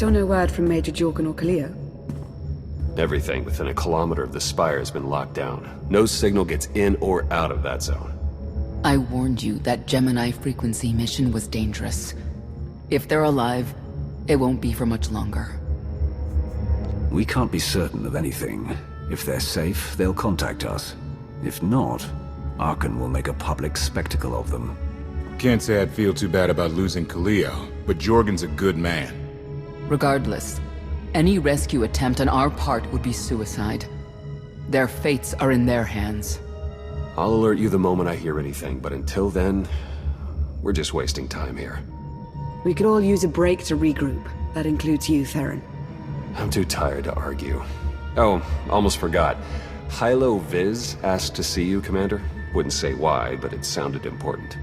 Still no word from Major Jorgen or Kaleo? Everything within a kilometer of the spire has been locked down. No signal gets in or out of that zone. I warned you that Gemini frequency mission was dangerous. If they're alive, it won't be for much longer. We can't be certain of anything. If they're safe, they'll contact us. If not, Archon will make a public spectacle of them. Can't say I'd feel too bad about losing Kaleo, but Jorgen's a good man. Regardless, any rescue attempt on our part would be suicide. Their fates are in their hands. I'll alert you the moment I hear anything, but until then, we're just wasting time here. We could all use a break to regroup. That includes you, Theron. I'm too tired to argue. Oh, almost forgot. Hylo Viz asked to see you, Commander. Wouldn't say why, but it sounded important.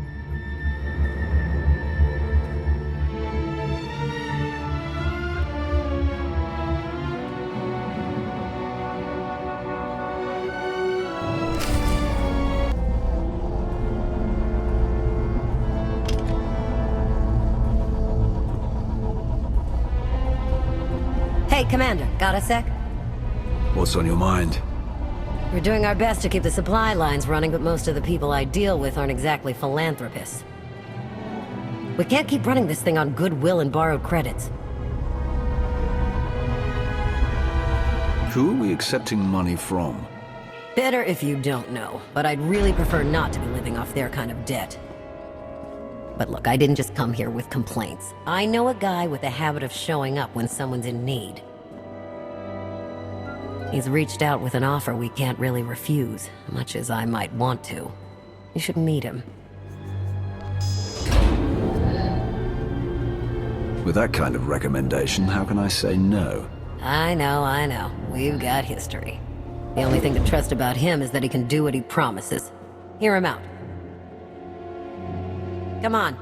Hey, Commander, got a sec? What's on your mind? We're doing our best to keep the supply lines running, but most of the people I deal with aren't exactly philanthropists. We can't keep running this thing on goodwill and borrowed credits. Who are we accepting money from? Better if you don't know, but I'd really prefer not to be living off their kind of debt. But look, I didn't just come here with complaints. I know a guy with a habit of showing up when someone's in need. He's reached out with an offer we can't really refuse, much as I might want to. You should meet him. With that kind of recommendation, how can I say no? I know. We've got history. The only thing to trust about him is that he can do what he promises. Hear him out. Come on.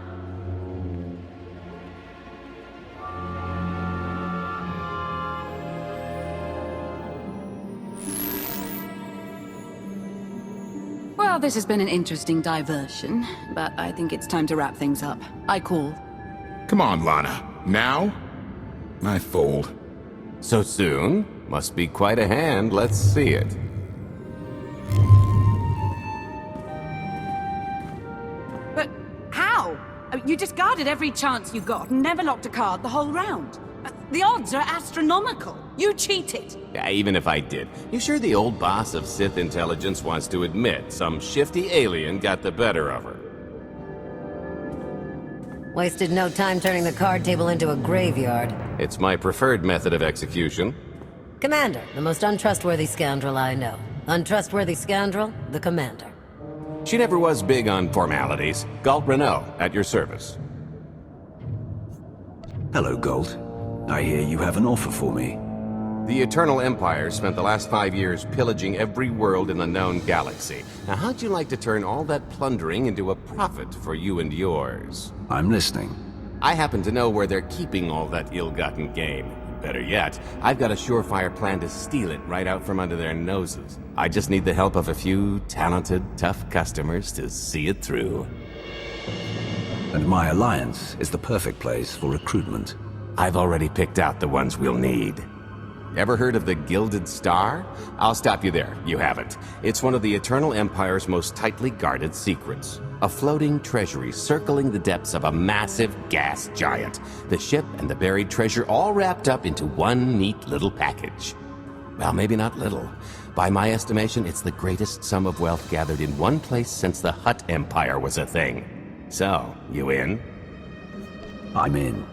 Well, this has been an interesting diversion, but I think it's time to wrap things up. I call. Come on, Lana. Now? I fold. So soon? Must be quite a hand. Let's see it. But how? You discarded every chance you got and never locked a card the whole round. The odds are astronomical. You cheated. Yeah, even if I did. You sure the old boss of Sith intelligence wants to admit some shifty alien got the better of her? Wasted no time turning the card table into a graveyard. It's my preferred method of execution. Commander, the most untrustworthy scoundrel I know. Untrustworthy scoundrel, the Commander. She never was big on formalities. Galt Renault, at your service. Hello, Galt. I hear you have an offer for me. The Eternal Empire spent the last 5 years pillaging every world in the known galaxy. Now, how'd you like to turn all that plundering into a profit for you and yours? I'm listening. I happen to know where they're keeping all that ill-gotten gain. Better yet, I've got a surefire plan to steal it right out from under their noses. I just need the help of a few talented, tough customers to see it through. And my alliance is the perfect place for recruitment. I've already picked out the ones we'll need. Ever heard of the Gilded Star? I'll stop you there. You haven't. It's one of the Eternal Empire's most tightly guarded secrets. A floating treasury circling the depths of a massive gas giant. The ship and the buried treasure all wrapped up into one neat little package. Well, maybe not little. By my estimation, it's the greatest sum of wealth gathered in one place since the Hutt Empire was a thing. So, you in? I'm in.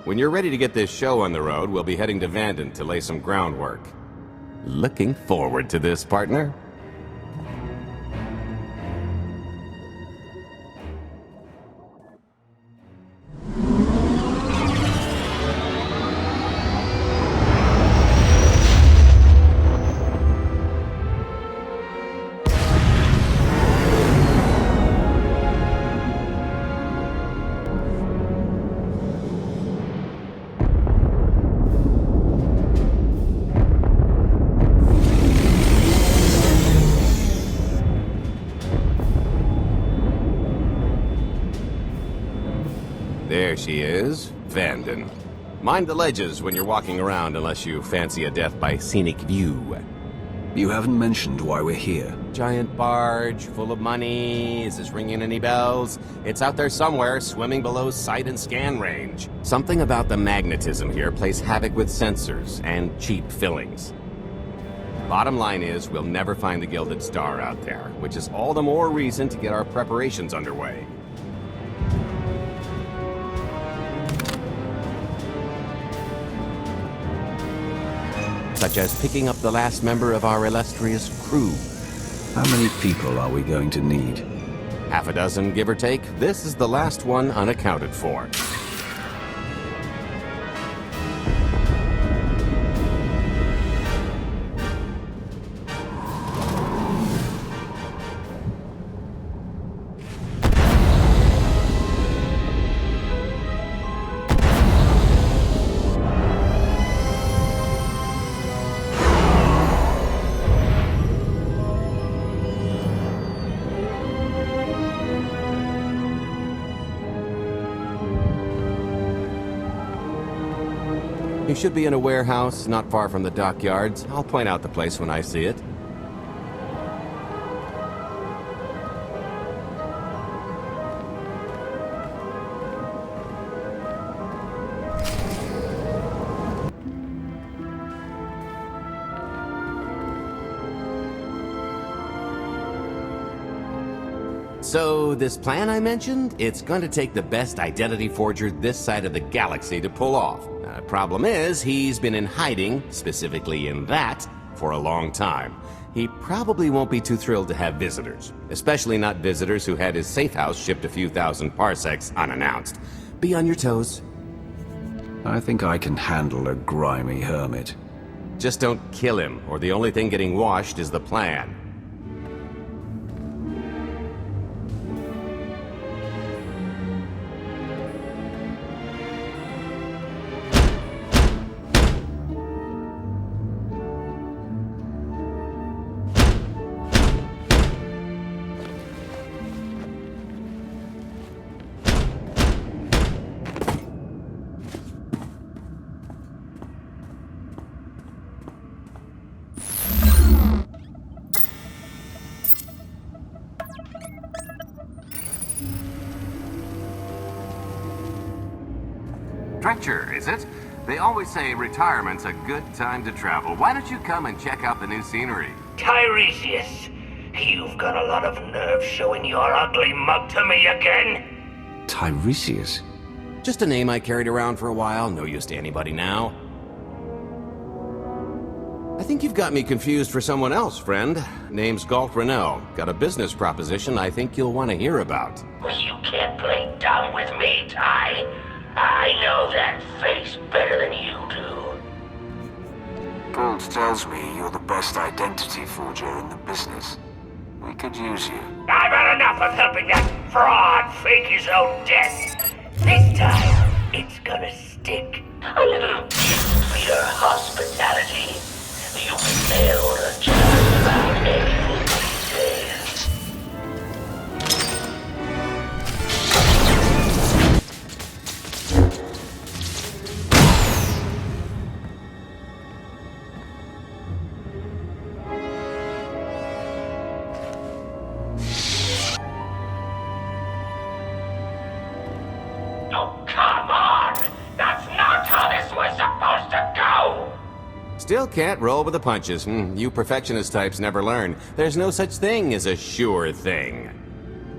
When you're ready to get this show on the road, we'll be heading to Vanden to lay some groundwork. Looking forward to this, partner. There she is, Vanden. Mind the ledges when you're walking around unless you fancy a death by scenic view. You haven't mentioned why we're here. Giant barge, full of money. Is this ringing any bells? It's out there somewhere, swimming below sight and scan range. Something about the magnetism here plays havoc with sensors and cheap fillings. Bottom line is, we'll never find the Gilded Star out there, which is all the more reason to get our preparations underway. Such as picking up the last member of our illustrious crew. How many people are we going to need? Half a dozen, give or take. This is the last one unaccounted for. You should be in a warehouse not far from the dockyards. I'll point out the place when I see it. So, this plan I mentioned, it's going to take the best identity forger this side of the galaxy to pull off. Problem is, he's been in hiding, specifically in that, for a long time. He probably won't be too thrilled to have visitors, especially not visitors who had his safe house shipped a few thousand parsecs unannounced. Be on your toes. I think I can handle a grimy hermit. Just don't kill him, or the only thing getting washed is the plan. Dretcher, is it? They always say retirement's a good time to travel. Why don't you come and check out the new scenery? Tiresias, you've got a lot of nerve showing your ugly mug to me again. Tiresias? Just a name I carried around for a while, no use to anybody now. I think you've got me confused for someone else, friend. Name's Galt Renault. Got a business proposition I think you'll want to hear about. You can't play dumb with me, Ty. I know that face better than you do. Gold tells me you're the best identity forger in the business. We could use you. I've had enough of helping that fraud fake his own death. This time, it's gonna stick. A little gift for your hospitality. You can mail the just about anything these days. Oh, come on! That's not how this was supposed to go! Still can't roll with the punches. You perfectionist types never learn. There's no such thing as a sure thing.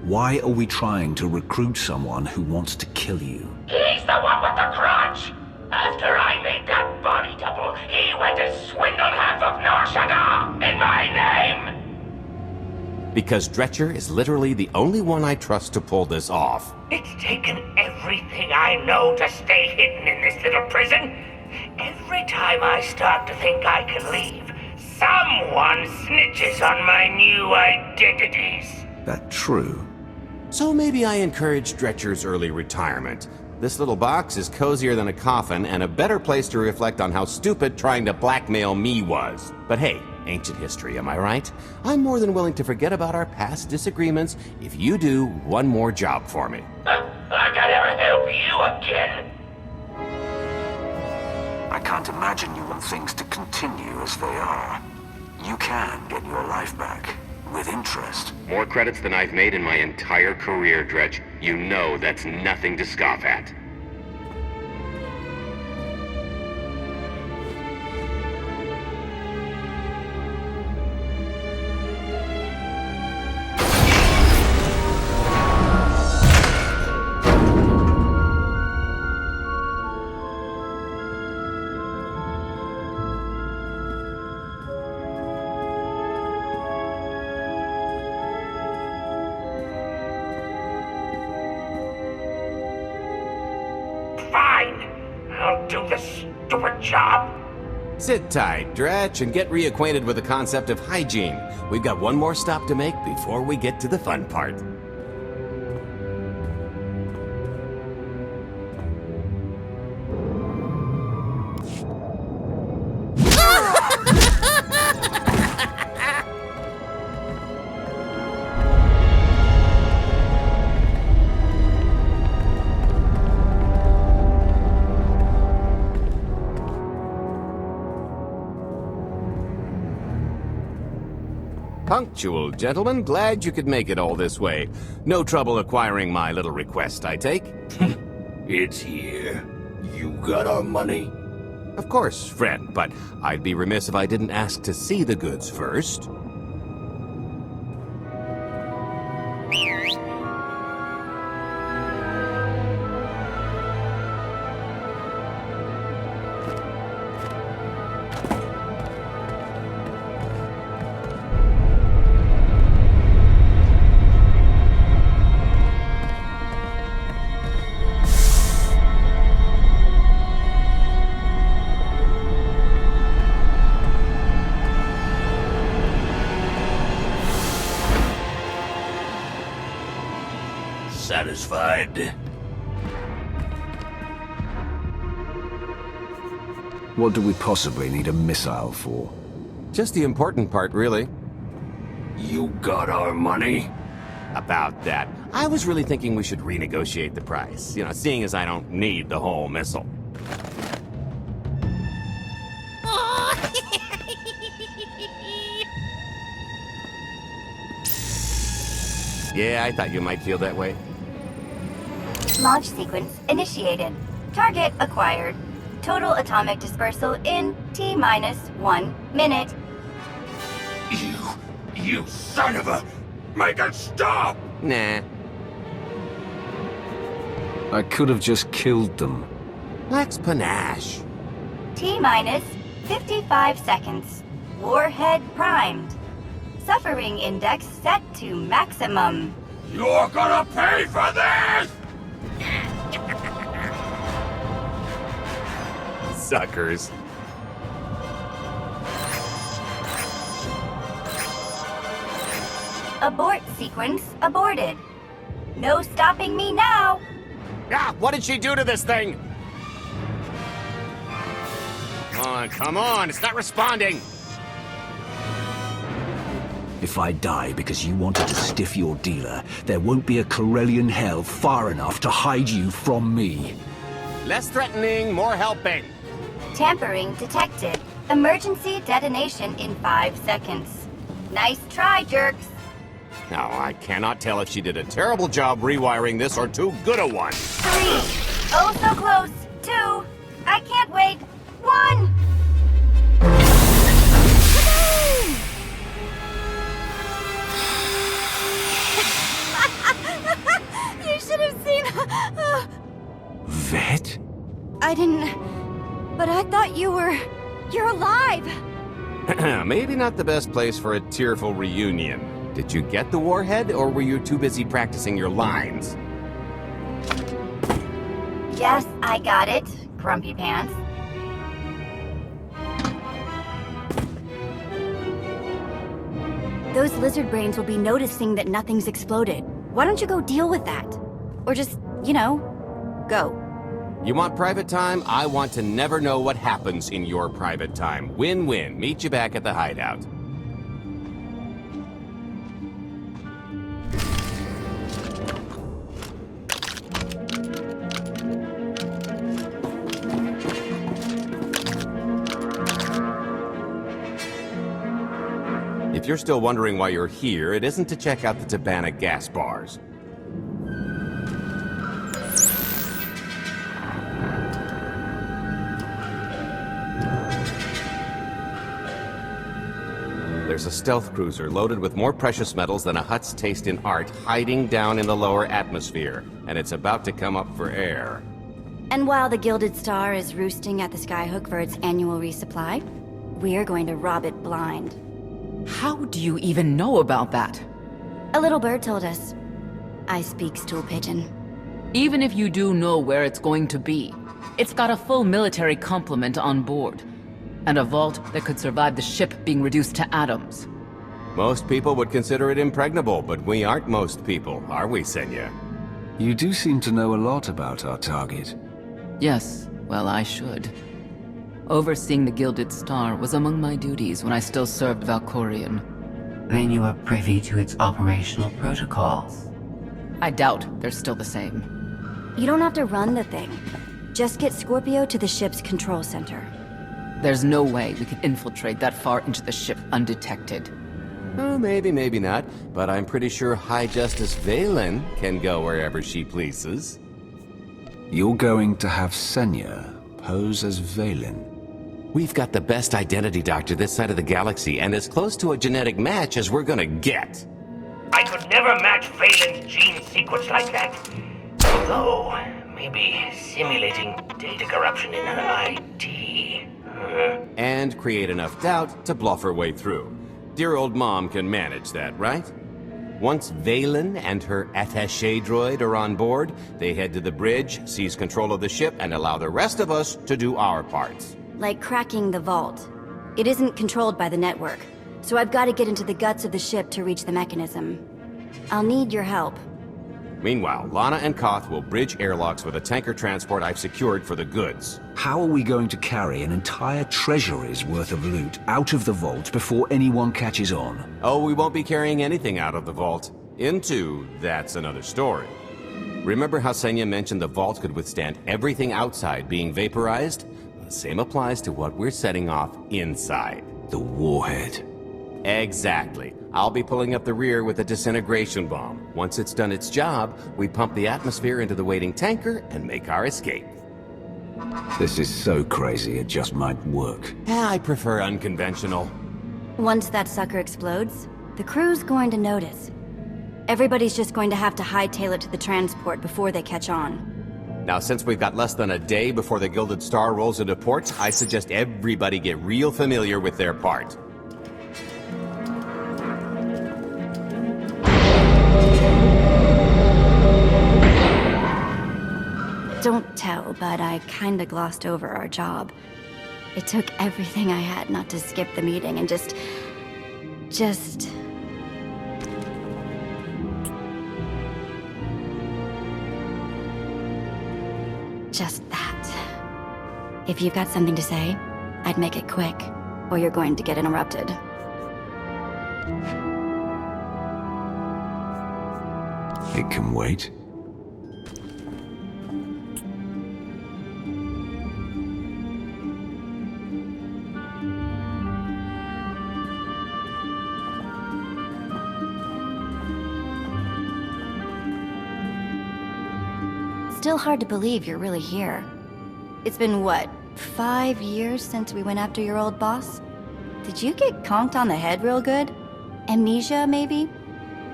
Why are we trying to recruit someone who wants to kill you? He's the one with the grudge! After I made that body double, he went and swindled half of Nar Shaddaa in my name! Because Dretcher is literally the only one I trust to pull this off. It's taken everything I know to stay hidden in this little prison. Every time I start to think I can leave, someone snitches on my new identities. That true? So maybe I encourage Dretcher's early retirement. This little box is cozier than a coffin and a better place to reflect on how stupid trying to blackmail me was. But hey, ancient history, am I right? I'm more than willing to forget about our past disagreements if you do one more job for me. I gotta help you again. can't imagine you want things to continue as they are. You can get your life back, with interest. More credits than I've made in my entire career, Dredge. You know that's nothing to scoff at. Fine. I'll do this stupid job. Sit tight, Dredge, and get reacquainted with the concept of hygiene. We've got one more stop to make before we get to the fun part. Punctual, gentlemen. Glad you could make it all this way. No trouble acquiring my little request, I take? It's here. You got our money? Of course, friend, but I'd be remiss if I didn't ask to see the goods first. Satisfied? What do we possibly need a missile for? Just the important part, really. You got our money? About that. I was really thinking we should renegotiate the price. You know, seeing as I don't need the whole missile. Yeah, I thought you might feel that way. Launch sequence initiated. Target acquired. Total atomic dispersal in T-minus 1 minute. You son of a... Make it stop! Nah. I could have just killed them. Lacks panache. T-minus 55 seconds. Warhead primed. Suffering index set to maximum. You're gonna pay for this! Suckers. Abort sequence aborted. No stopping me now. Ah, what did she do to this thing? Come on, it's not responding. If I die because you wanted to stiff your dealer, there won't be a Corellian hell far enough to hide you from me. Less threatening, more helping. Tampering detected. Emergency detonation in 5 seconds. Nice try, jerks. Now, I cannot tell if she did a terrible job rewiring this or too good a one. 3. Oh, so close. 2. I can't wait. 1. You should have seen... Vette? I didn't... But I thought you were... You're alive! Maybe not the best place for a tearful reunion. Did you get the warhead, or were you too busy practicing your lines? Yes, I got it, Grumpy Pants. Those lizard brains will be noticing that nothing's exploded. Why don't you go deal with that? Or just, you know, go. You want private time? I want to never know what happens in your private time. Win-win. Meet you back at the hideout. if you're still wondering why you're here, it isn't to check out the Tabana gas bars. There's a stealth cruiser loaded with more precious metals than a Hutt's taste in art hiding down in the lower atmosphere, and it's about to come up for air. And while the Gilded Star is roosting at the Skyhook for its annual resupply, we're going to rob it blind. How do you even know about that? A little bird told us. I speak stool pigeon. Even if you do know where it's going to be, it's got a full military complement on board. And a vault that could survive the ship being reduced to atoms. Most people would consider it impregnable, but we aren't most people, are we, Senya? You do seem to know a lot about our target. Yes, well, I should. Overseeing the Gilded Star was among my duties when I still served Valkorion. Then you are privy to its operational protocols. I doubt they're still the same. You don't have to run the thing. Just get Scorpio to the ship's control center. There's no way we could infiltrate that far into the ship undetected. Oh, maybe, maybe not. But I'm pretty sure High Justice Valen can go wherever she pleases. You're going to have Senya pose as Valen. We've got the best identity doctor this side of the galaxy, and as close to a genetic match as we're gonna get. I could never match Valen's gene sequence like that. Although, maybe simulating data corruption in her IT. And create enough doubt to bluff her way through. Dear old mom can manage that, right? Once Valen and her attaché droid are on board, they head to the bridge, seize control of the ship, and allow the rest of us to do our parts. Like cracking the vault. It isn't controlled by the network, so I've got to get into the guts of the ship to reach the mechanism. I'll need your help. Meanwhile, Lana and Koth will bridge airlocks with a tanker transport I've secured for the goods. How are we going to carry an entire treasury's worth of loot out of the vault before anyone catches on? Oh, we won't be carrying anything out of the vault. Into, that's another story. Remember how Senya mentioned the vault could withstand everything outside being vaporized? The same applies to what we're setting off inside. The warhead. Exactly. I'll be pulling up the rear with a disintegration bomb. Once it's done its job, we pump the atmosphere into the waiting tanker and make our escape. This is so crazy it just might work. I prefer unconventional. Once that sucker explodes, the crew's going to notice. Everybody's just going to have to hightail it to the transport before they catch on. Now, since we've got less than a day before the Gilded Star rolls into port, I suggest everybody get real familiar with their part. Don't tell, but I kinda glossed over our job. It took everything I had not to skip the meeting and just that. If you've got something to say, I'd make it quick, or you're going to get interrupted. It can wait. Still hard to believe you're really here. It's been, what, 5 years since we went after your old boss? Did you get conked on the head real good? Amnesia, maybe?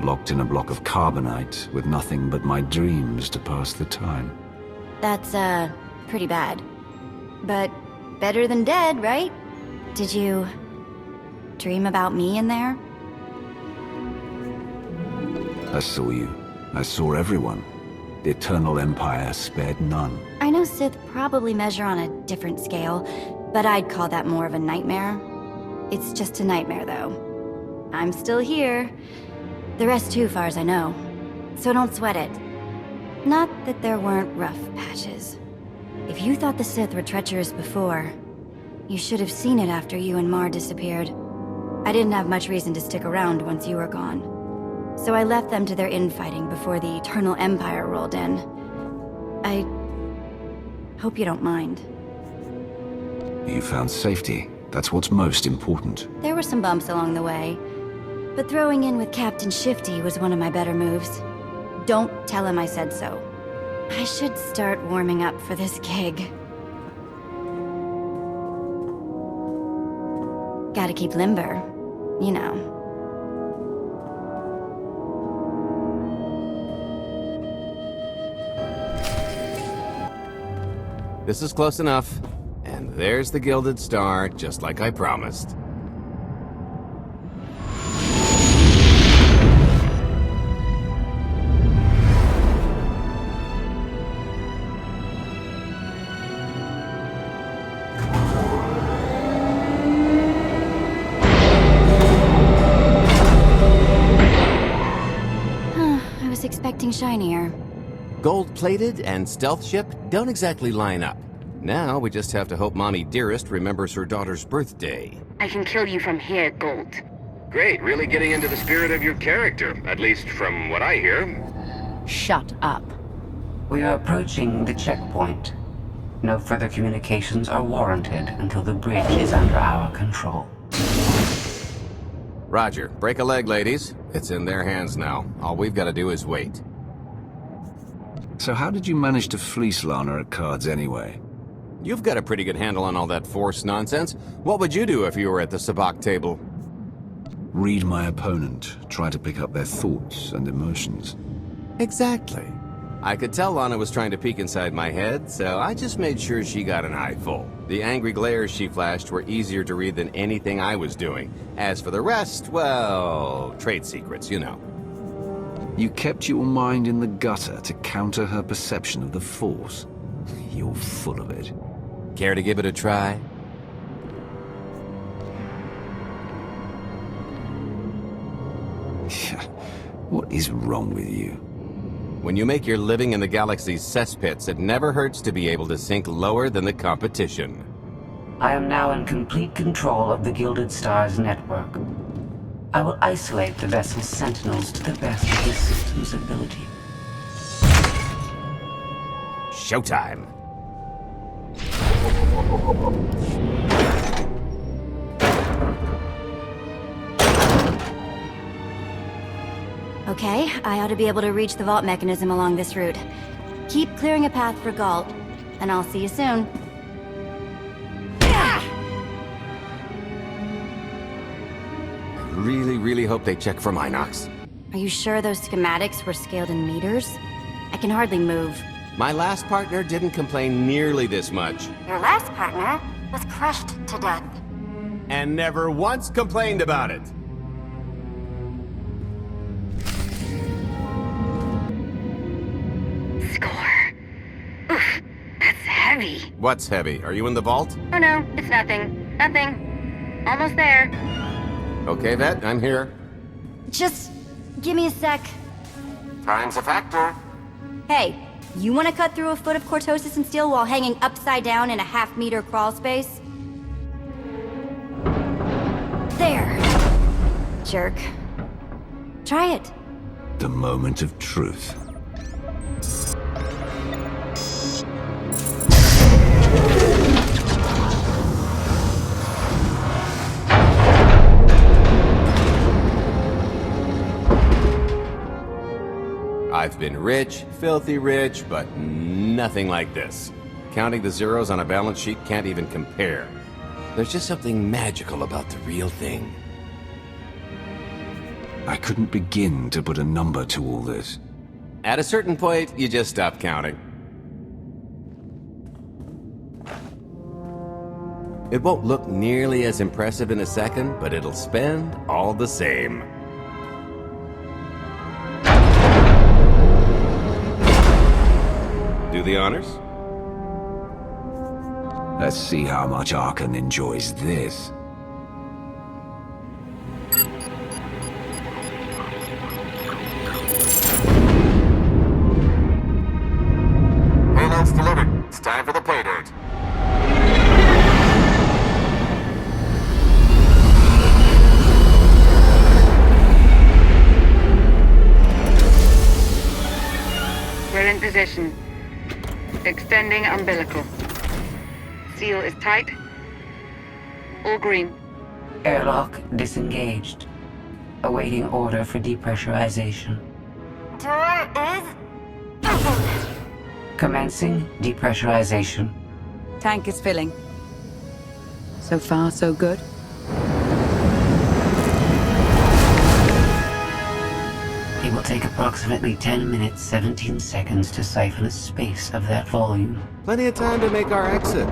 Locked in a block of carbonite with nothing but my dreams to pass the time. That's, pretty bad. But better than dead, right? Did you dream about me in there? I saw you. I saw everyone. The Eternal Empire spared none. I know Sith probably measure on a different scale, but I'd call that more of a nightmare. It's just a nightmare, though. I'm still here. The rest too, far as I know. So don't sweat it. Not that there weren't rough patches. If you thought the Sith were treacherous before, you should have seen it after you and Mar disappeared. I didn't have much reason to stick around once you were gone. So I left them to their infighting before the Eternal Empire rolled in. I hope you don't mind. You found safety. That's what's most important. There were some bumps along the way. But throwing in with Captain Shifty was one of my better moves. Don't tell him I said so. I should start warming up for this gig. Gotta keep limber, you know. This is close enough. And there's the Gilded Star, just like I promised. I was expecting shinier. Gold-plated and stealth ship don't exactly line up. Now we just have to hope Mommy Dearest remembers her daughter's birthday. I can kill you from here, Gold. Great, really getting into the spirit of your character, at least from what I hear. Shut up. We are approaching the checkpoint. No further communications are warranted until the bridge is under our control. Roger. Break a leg, ladies. It's in their hands now. All we've got to do is wait. So how did you manage to fleece Lana at cards anyway? You've got a pretty good handle on all that Force nonsense. What would you do if you were at the sabacc table? Read my opponent. Try to pick up their thoughts and emotions. Exactly. I could tell Lana was trying to peek inside my head, so I just made sure she got an eyeful. The angry glares she flashed were easier to read than anything I was doing. As for the rest, well, trade secrets, you know. You kept your mind in the gutter to counter her perception of the Force. You're full of it. Care to give it a try? What is wrong with you? When you make your living in the galaxy's cesspits, it never hurts to be able to sink lower than the competition. I am now in complete control of the Gilded Star's network. I will isolate the vessel's sentinels to the best of the system's ability. Showtime! Okay, I ought to be able to reach the vault mechanism along this route. Keep clearing a path for Galt, and I'll see you soon. Really hope they check for Minox. Are you sure those schematics were scaled in meters? I can hardly move. My last partner didn't complain nearly this much. Your last partner was crushed to death. And never once complained about it. Score. Oof, that's heavy. What's heavy? Are you in the vault? Oh no, it's nothing. Nothing. Almost there. Okay, Vette, I'm here. Just give me a sec. Time's a factor. Hey, you want to cut through a foot of cortosis and steel while hanging upside down in a half-meter crawl space? There. Jerk. Try it. The moment of truth. I've been rich, filthy rich, but nothing like this. Counting the zeros on a balance sheet can't even compare. There's just something magical about the real thing. I couldn't begin to put a number to all this. At a certain point, you just stop counting. It won't look nearly as impressive in a second, but it'll spend all the same. Do the honors? Let's see how much Arkan enjoys this. Payload's delivered. It's time for the pay date. We're in position. Extending umbilical. Seal is tight. All green. Airlock disengaged. Awaiting order for depressurization. Door is open. Commencing depressurization. Tank is filling. So far, so good. It will take approximately 10 minutes, 17 seconds to siphon a space of that volume. Plenty of time to make our exit.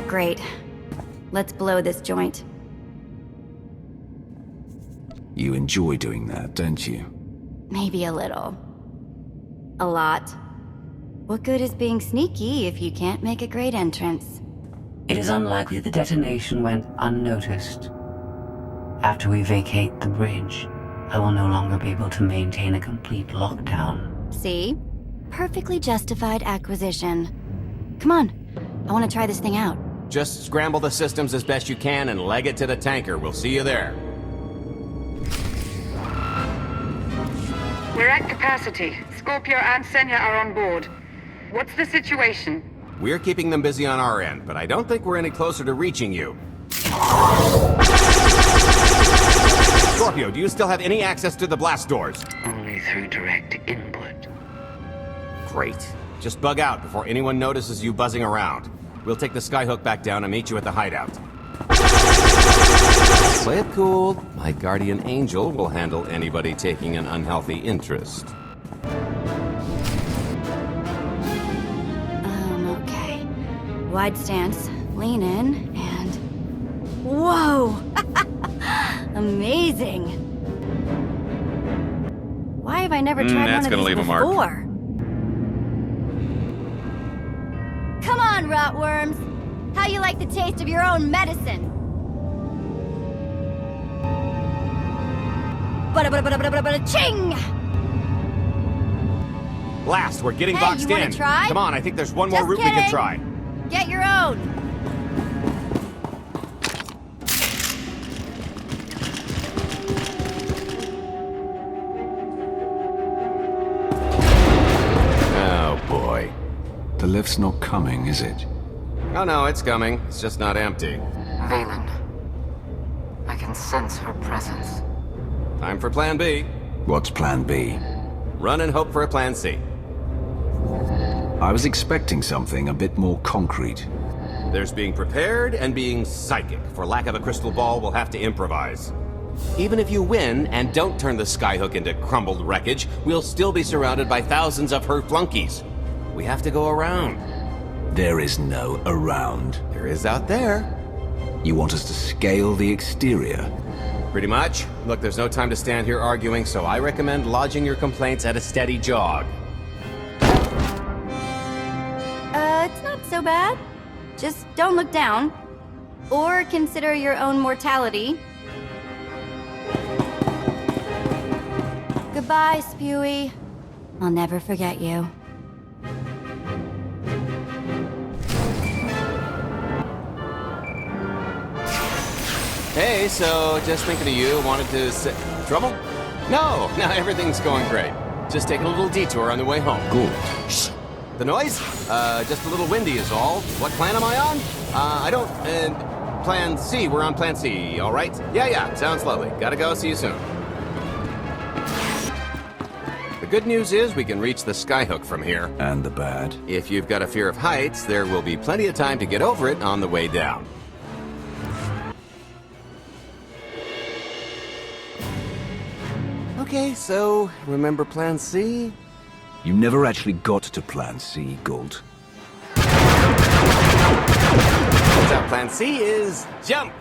Great. Let's blow this joint. You enjoy doing that, don't you? Maybe a little. A lot. What good is being sneaky if you can't make a great entrance? It is unlikely the detonation went unnoticed. After we vacate the bridge, I will no longer be able to maintain a complete lockdown. See? Perfectly justified acquisition. Come on. I want to try this thing out. Just scramble the systems as best you can and leg it to the tanker. We'll see you there. We're at capacity. Scorpio and Senya are on board. What's the situation? We're keeping them busy on our end, but I don't think we're any closer to reaching you. Scorpio, do you still have any access to the blast doors? Only through direct input. Great. Just bug out before anyone notices you buzzing around. We'll take the skyhook back down and meet you at the hideout. Play it cool. My guardian angel will handle anybody taking an unhealthy interest. Okay. Wide stance, lean in, and... Whoa! Amazing! Why have I never tried one of these before? Come on, rotworms! How you like the taste of your own medicine? Ching! Blast, we're getting Hey, boxed you wanna in. try? Come on, I think there's one more Just route we can kidding. try. Get your own! Oh boy. The lift's not coming, is it? Oh no, it's coming. It's just not empty. Valen. I can sense her presence. Time for plan B. What's plan B? Run and hope for a plan C. I was expecting something a bit more concrete. There's being prepared and being psychic. For lack of a crystal ball, we'll have to improvise. Even if you win and don't turn the skyhook into crumbled wreckage, we'll still be surrounded by thousands of her flunkies. We have to go around. There is no around. There is out there. You want us to scale the exterior? Pretty much. Look, there's no time to stand here arguing, so I recommend lodging your complaints at a steady jog. It's not so bad. Just don't look down. Or consider your own mortality. Goodbye, Spewy. I'll never forget you. Hey, so just thinking of you, wanted to say... Trouble? No, everything's going great. Just taking a little detour on the way home. Good. Shh. The noise? Just a little windy is all. What plan am I on? I don't... Plan C. We're on plan C, all right? Yeah, sounds lovely. Gotta go. See you soon. The good news is we can reach the skyhook from here. And the bad? If you've got a fear of heights, there will be plenty of time to get over it on the way down. Okay, so remember plan C? You never actually got to plan C, Gold. Turns out plan C is jump!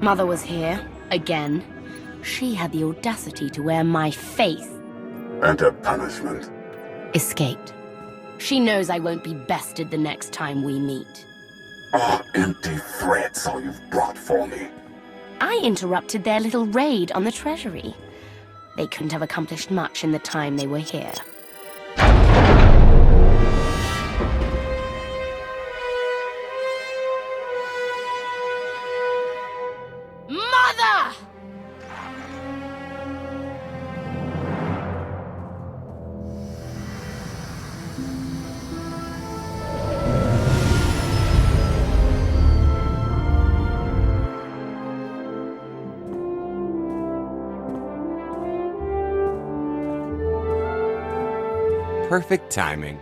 Mother was here, again. She had the audacity to wear my face. And her punishment? Escaped. She knows I won't be bested the next time we meet. Empty threats all you've brought for me. I interrupted their little raid on the treasury. They couldn't have accomplished much in the time they were here. Mother! Perfect timing.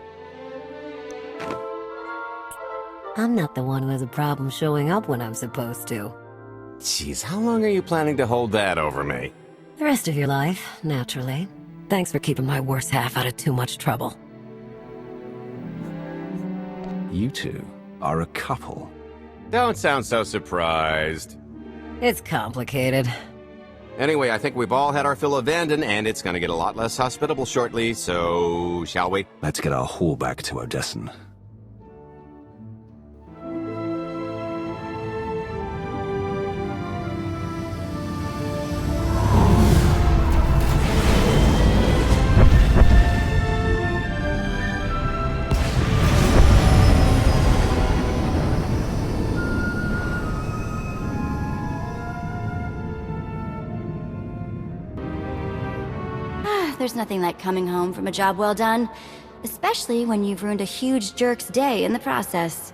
I'm not the one who has a problem showing up when I'm supposed to. Jeez, how long are you planning to hold that over me? The rest of your life, naturally. Thanks for keeping my worse half out of too much trouble. You two are a couple. Don't sound so surprised. It's complicated. Anyway, I think we've all had our fill of Vanden, and it's gonna get a lot less hospitable shortly, so shall we? Let's get our haul back to Odessen. There's nothing like coming home from a job well done, especially when you've ruined a huge jerk's day in the process.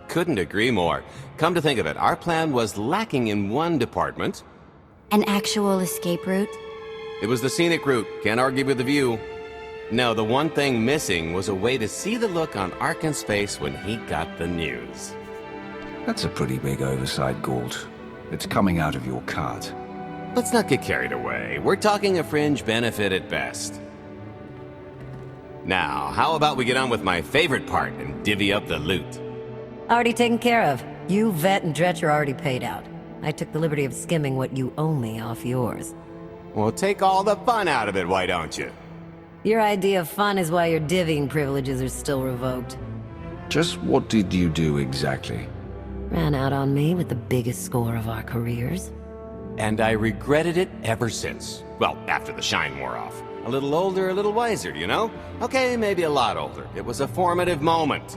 Couldn't agree more. Come to think of it, our plan was lacking in one department. An actual escape route? It was the scenic route, can't argue with the view. No, the one thing missing was a way to see the look on Arkan's face when he got the news. That's a pretty big oversight, Galt. It's coming out of your cut. Let's not get carried away. We're talking a fringe benefit at best. Now, how about we get on with my favorite part and divvy up the loot? Already taken care of. You, Vette, and Dretch are already paid out. I took the liberty of skimming what you owe me off yours. Well, take all the fun out of it, why don't you? Your idea of fun is why your divvying privileges are still revoked. Just what did you do exactly? Ran out on me with the biggest score of our careers. And I regretted it ever since. Well, after the shine wore off. A little older, a little wiser, you know? Okay, maybe a lot older. It was a formative moment.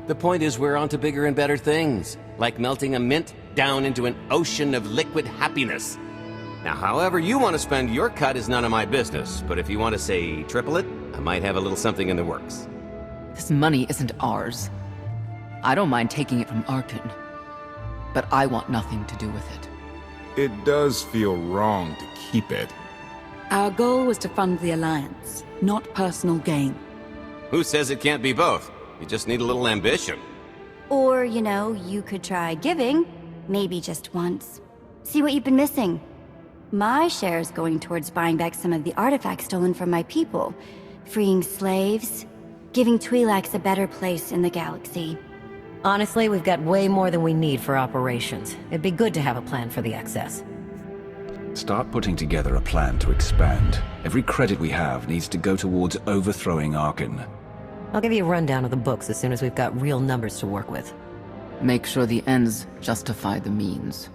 The point is we're on to bigger and better things, like melting a mint down into an ocean of liquid happiness. Now, however you want to spend your cut is none of my business, but if you want to say triple it, I might have a little something in the works. This money isn't ours. I don't mind taking it from Arkan, but I want nothing to do with it. It does feel wrong to keep it. Our goal was to fund the Alliance, not personal gain. Who says it can't be both? You just need a little ambition. Or, you know, you could try giving, maybe just once. See what you've been missing. My share is going towards buying back some of the artifacts stolen from my people, freeing slaves, giving Twi'leks a better place in the galaxy. Honestly, we've got way more than we need for operations. It'd be good to have a plan for the excess. Start putting together a plan to expand. Every credit we have needs to go towards overthrowing Arkan. I'll give you a rundown of the books as soon as we've got real numbers to work with. Make sure the ends justify the means.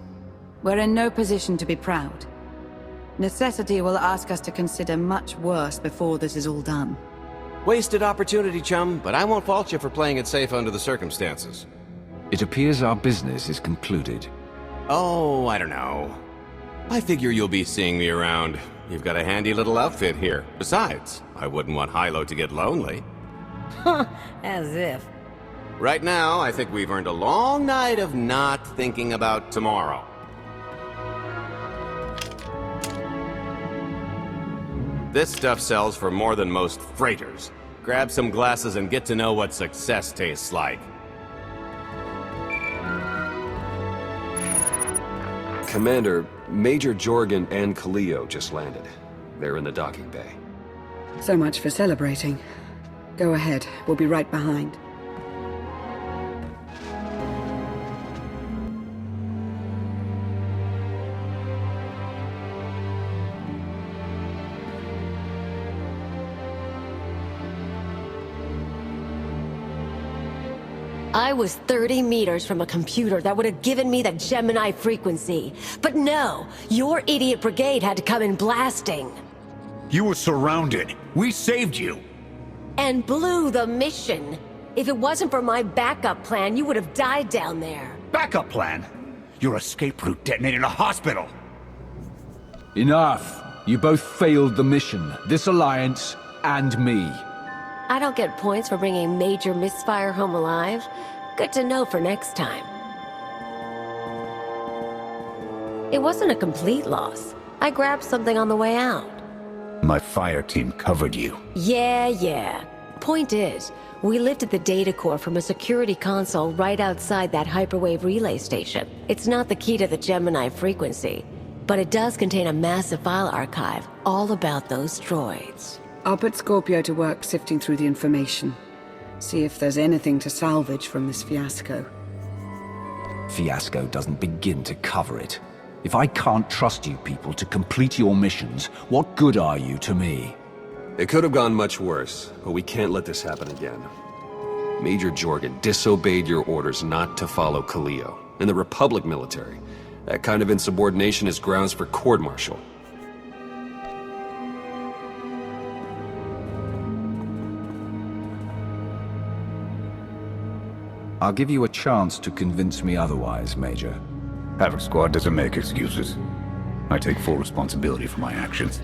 We're in no position to be proud. Necessity will ask us to consider much worse before this is all done. Wasted opportunity, chum, but I won't fault you for playing it safe under the circumstances. It appears our business is concluded. Oh, I don't know. I figure you'll be seeing me around. You've got a handy little outfit here. Besides, I wouldn't want Hilo to get lonely. As if. Right now, I think we've earned a long night of not thinking about tomorrow. This stuff sells for more than most freighters. Grab some glasses and get to know what success tastes like. Commander, Major Jorgen and Kaleo just landed. They're in the docking bay. So much for celebrating. Go ahead, we'll be right behind. I was 30 meters from a computer that would have given me the Gemini frequency. But no, your idiot brigade had to come in blasting. You were surrounded. We saved you. And blew the mission. If it wasn't for my backup plan, you would have died down there. Backup plan? Your escape route detonated a hospital. Enough. You both failed the mission. This alliance, and me. I don't get points for bringing major misfire home alive. Good to know for next time. It wasn't a complete loss. I grabbed something on the way out. My fire team covered you. Yeah. Point is, we lifted the data core from a security console right outside that hyperwave relay station. It's not the key to the Gemini frequency, but it does contain a massive file archive all about those droids. I'll put Scorpio to work sifting through the information. See if there's anything to salvage from this fiasco. Fiasco doesn't begin to cover it. If I can't trust you people to complete your missions, what good are you to me? It could have gone much worse, but we can't let this happen again. Major Jorgen disobeyed your orders not to follow Kaleo, and the Republic military. That kind of insubordination is grounds for court-martial. I'll give you a chance to convince me otherwise, Major. Havoc Squad doesn't make excuses. I take full responsibility for my actions.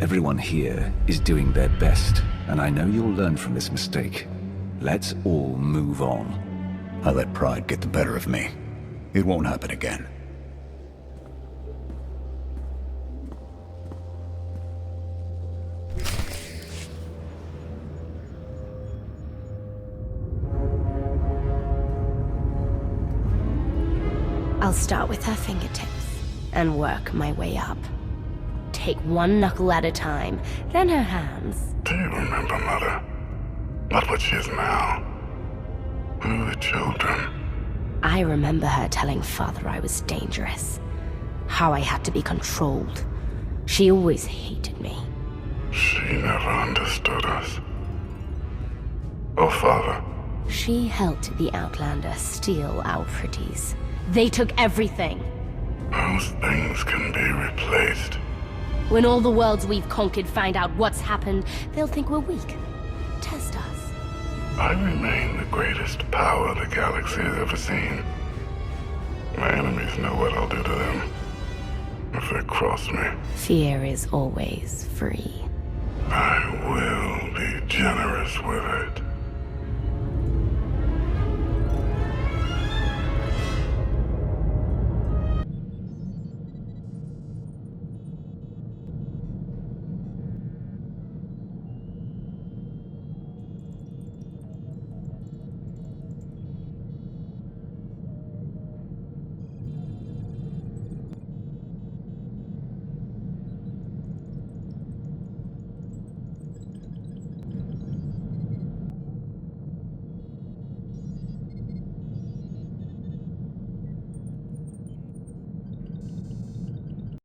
Everyone here is doing their best, and I know you'll learn from this mistake. Let's all move on. I let pride get the better of me. It won't happen again. I'll start with her fingertips and work my way up. Take one knuckle at a time, then her hands. Do you remember, Mother? Not what she is now. We were children. I remember her telling Father I was dangerous. How I had to be controlled. She always hated me. She never understood us. Oh, Father. She helped the Outlander steal our pretties. They took everything. Those things can be replaced. When all the worlds we've conquered find out what's happened, they'll think we're weak. Test us. I remain the greatest power the galaxy has ever seen. My enemies know what I'll do to them if they cross me. Fear is always free. I will be generous with it.